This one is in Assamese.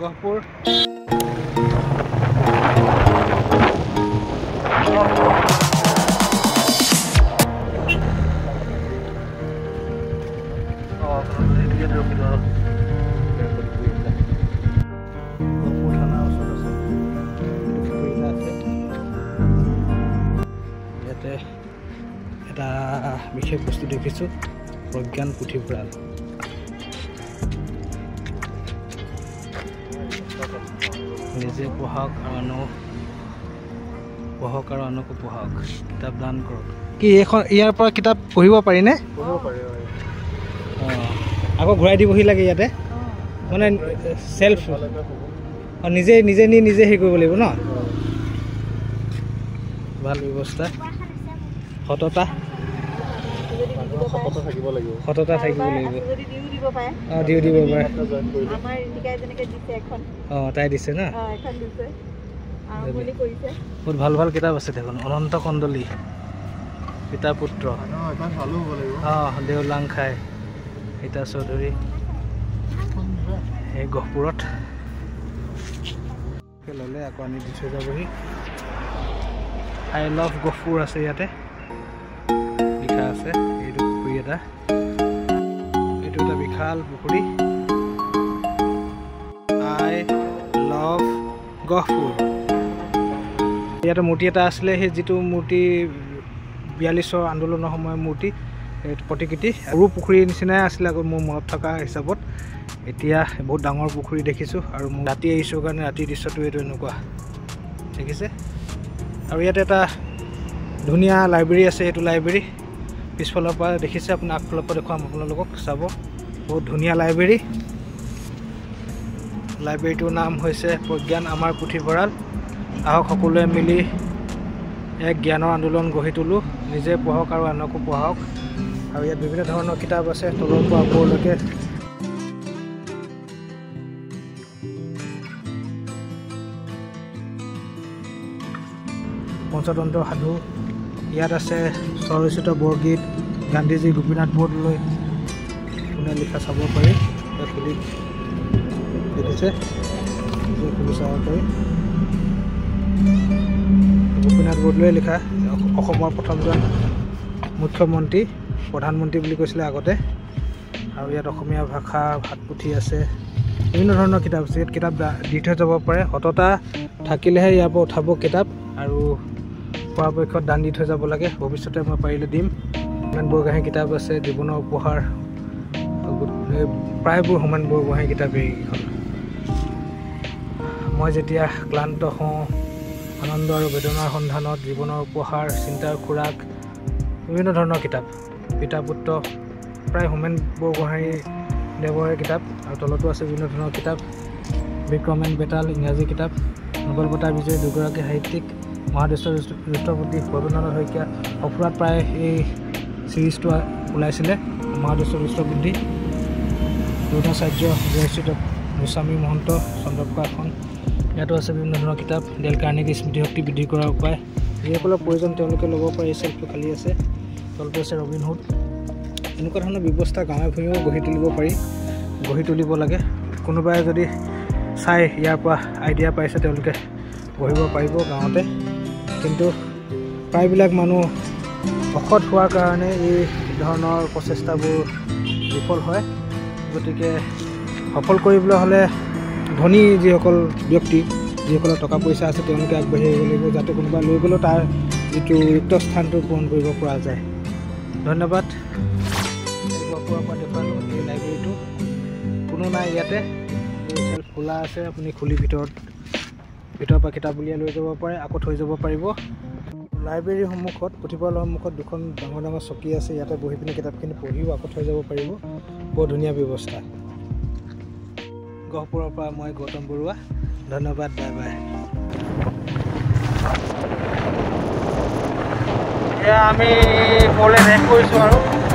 গহপুৰ এটা বিশেষ বস্তু দেখিছোঁ প্ৰজ্ঞান পুথিভঁৰাল নিজে পঢ়ক আৰু আনকো পঢ়াওক কিতাপ দান কৰক কি এইখন ইয়াৰ পৰা কিতাপ পঢ়িব পাৰিনে আকৌ ঘূৰাই দিবহি লাগে ইয়াতে মানে সেলফ নিজে হেৰি কৰিব লাগিব ন ভাল ব্যৱস্থা সততা থাকিব লাগিব দিও দিব পাৰে তাই দিছে না বহুত ভাল কিতাপ আছে দেখোন অনন্ত কন্দলী পিতা পুত্ৰ দেওলাং খাই সীতা চৌধুৰী এই গহপুৰত ল'লে আকৌ আনি দি থৈ যাবহি আই লাভ গহপুৰ আছে ইয়াতে লিখা আছে এইটো পুখুৰী এইটো এটা বিশাল পুখুৰী আই লাভ গহপুৰ ইয়াতে মূৰ্তি এটা আছিলে সেই যিটো মূৰ্তি 42ৰ আন্দোলনৰ সময়ৰ মূৰ্তি প্ৰতিকৃতি সৰু পুখুৰীৰ নিচিনাই আছিলে আকৌ মোৰ মনত থকা হিচাপত এতিয়া বহুত ডাঙৰ পুখুৰী দেখিছোঁ আৰু মই ৰাতি আহিছোঁ কাৰণে ৰাতিৰ দৃশ্যটো এইটো এনেকুৱা দেখিছে আৰু ইয়াতে এটা ধুনীয়া লাইব্ৰেৰী আছে এইটো লাইব্ৰেৰী পিছফালৰ পৰা দেখিছে আপুনি আগফালৰ পৰা দেখুৱাম আপোনালোকক চাব বহুত ধুনীয়া লাইব্ৰেৰীটোৰ নাম হৈছে প্ৰজ্ঞান আমাৰ পুথিভঁৰাল আহক সকলোৱে মিলি এক জ্ঞানৰ আন্দোলন গঢ়ি তোলোঁ নিজে পঢ়ক আৰু আনকো পঢ়াওক আৰু ইয়াত বিভিন্ন ধৰণৰ কিতাপ আছে তলৰ পৰা ওপৰলৈকে পঞ্চতন্ত্ৰ সাধু ইয়াত আছে স্বৰচিত বৰগীত গান্ধীজী গোপীনাথ বৰদলৈ কোনে লিখা চাব পাৰি ইয়াত খুলি দেখিছে খুলি চাব পাৰি গোপীনাথ বৰদলৈয়ে লিখা অসমৰ প্ৰথমজন মুখ্যমন্ত্ৰী প্ৰধানমন্ত্ৰী বুলি কৈছিলে আগতে আৰু ইয়াত অসমীয়া ভাষা ভাত পুথি আছে বিভিন্ন ধৰণৰ কিতাপ আছে ইয়াত কিতাপ দি থৈ যাব পাৰে সততা থাকিলেহে ইয়াৰ পৰা উঠাব কিতাপ আৰু পৰাপক্ষত দান দি থৈ যাব লাগে ভৱিষ্যতে মই পাৰিলে দিম হোমেন বৰগোহাঁই কিতাপ আছে জীৱনৰ উপহাৰ প্ৰায়বোৰ হোমেন বৰগোহাঁই কিতাপ এইখন মই যেতিয়া ক্লান্ত হওঁ আনন্দ আৰু বেদনাৰ সন্ধানত জীৱনৰ উপহাৰ চিন্তাৰ খোৰাক বিভিন্ন ধৰণৰ কিতাপ পিতা পুত্ৰ প্ৰায় হোমেন বৰগোহাঁই দেৱৰে কিতাপ আৰু তলতো আছে বিভিন্ন ধৰণৰ কিতাপ বিক্ৰমেন বেতাল ইংৰাজী কিতাপ নোবেল বঁটা বিজয়ী দুগৰাকী সাহিত্যিক মহাদেশ্বৰ ৰাষ্ট্ৰপতি ভৱেন্দ্ৰনাথ শইকীয়া অপৰাধ প্ৰায় এই চিৰিজটো ওলাইছিলে মহাদেশ্বৰ ৰাষ্ট্ৰপতি দ্ৰোণাচাৰ্য জয়শ্ৰীত গোস্বামী মহন্ত চন্দ্ৰপ্ৰকাশন ইয়াতো আছে বিভিন্ন ধৰণৰ কিতাপ ডেল কাৰ্নেগী স্মৃতিশক্তি বৃদ্ধি কৰাৰ উপায় যিসকলৰ প্ৰয়োজন তেওঁলোকে ল'ব পাৰে এই চেল্ফটো খালী আছে তলটো আছে ৰবিনহুড এনেকুৱা ধৰণৰ ব্যৱস্থা গাঁৱে ভূঞেও গঢ়ি তুলিব লাগে কোনোবাই যদি চাই ইয়াৰ পৰা আইডিয়া পাইছে তেওঁলোকে গঢ়িব পাৰিব গাঁৱতে কিন্তু প্ৰায়বিলাক মানুহ অসৎ হোৱাৰ কাৰণে এই ধৰণৰ প্ৰচেষ্টাবোৰ বিফল হয় গতিকে সফল কৰিবলৈ হ'লে ধনী যিসকল ব্যক্তি যিসকলৰ টকা পইচা আছে তেওঁলোকে আগবাঢ়ি আহিব লাগিব যাতে কোনোবা লৈ গ'লেও তাৰ যিটো ৰিক্ত স্থানটো পূৰণ কৰিব পৰা যায় ধন্যবাদ গহপুৰৰ পৰা দেখুৱালোঁ এই লাইব্ৰেৰীটো কোনো নাই ইয়াতে চেল্ফ খোলা আছে আপুনি খুলি ভিতৰৰ পৰা কিতাপ উলিয়াই লৈ যাব পাৰে আকৌ থৈ যাব পাৰিব লাইব্ৰেৰীৰ সন্মুখত পুথিভঁৰালৰ সন্মুখত দুখন ডাঙৰ চকী আছে ইয়াতে বহি পিনি কিতাপখিনি পঢ়িও আকৌ থৈ যাব পাৰিব বৰ ধুনীয়া ব্যৱস্থা গহপুৰৰ পৰা মই গৌতম বৰুৱা ধন্যবাদ বাই বাই এতিয়া আমি পঢ়লে শেষ কৰিছোঁ আৰু